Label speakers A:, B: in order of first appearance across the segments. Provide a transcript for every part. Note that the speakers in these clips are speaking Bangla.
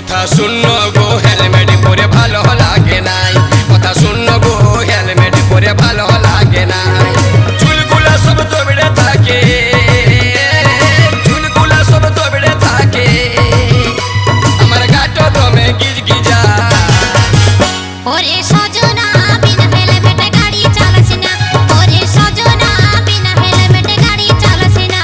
A: কথা শূন্য গো হেলমেট পরে ভালো লাগে নাই, কথা শূন্য গো হেলমেট পরে ভালো লাগে নাই। চুলগুলা সব দবড়ে থাকে, চুলগুলা সব দবড়ে থাকে, আমার গাটো দমে গিজগিজা।
B: ওরে সজনা বিনা হেলমেটে গাড়ি চালাস না, ওরে সজনা বিনা হেলমেটে গাড়ি চালাস না।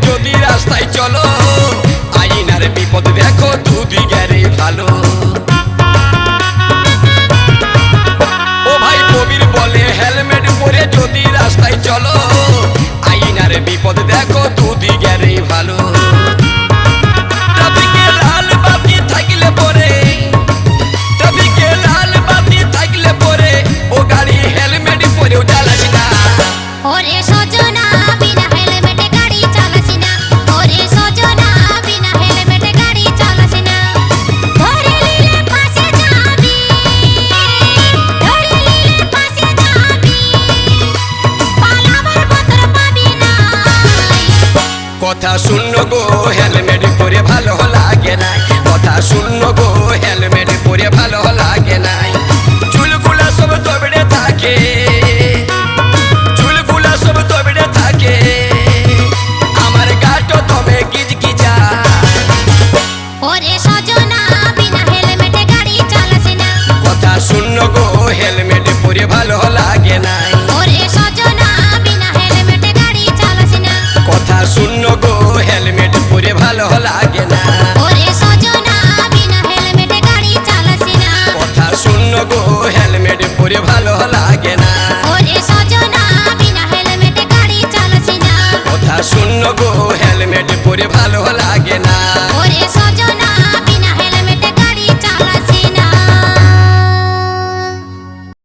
A: যদি রাস্তায় চলো আইনার বিপদ দেখো দুদিকেরে ভালো। ও ভাই কবির বলে হেলমেট পরে যদি রাস্তায় চলো আইনার বিপদ দেখো দুদিকেরে ভালো। ট্রাফিকে লাল বাতি থাকলে পরে, ট্রাফিকে লাল বাতি থাকলে পরে ও গাড়ি হেলমেট পরেও চালাস না।
B: ওরে সজনা বিনা হেলমেটে গাড়ি চালাস না, ওরে সজনা বিনা হেলমেটে গাড়ি চালাস না। ধরে নিলে পাশে যাবি, ধরে নিলে পাশে যাবি, পালাবার পত্র পাবি না।
A: কথা শূন্য গো হেলমেট পরে ভালো লাগে নাই, কথা শূন্য গো হেলমেট পরে ভালো লাগে নাই। চুলগুলা সব দবড়ে থাকে, চুলগুলা সব দবড়ে থাকে, আমার গাটো দমে গিজগিজা।
B: ওরে সজনা বিনা হেলমেটে গাড়ি চালাস না,
A: কথা শূন্য গো হেলমেট পরে ভালো লাগে নাই,
B: ওরে সজনা বিনা হেলমেটে গাড়ি চালাস না।
A: কথা শূন্য গো হেলমেট পরে ভালো লাগে না,
B: ওরে সজনা বিনা হেলমেটে গাড়ি চালাস না,
A: কথা শূন্য গো হেলমেট পরে ভালো লাগে না,
B: ওরে সজনা বিনা হেলমেটে গাড়ি চালাস না।
A: কথা শূন্য গো হেলমেট পরে ভালো লাগে না।
B: ওরে সজনা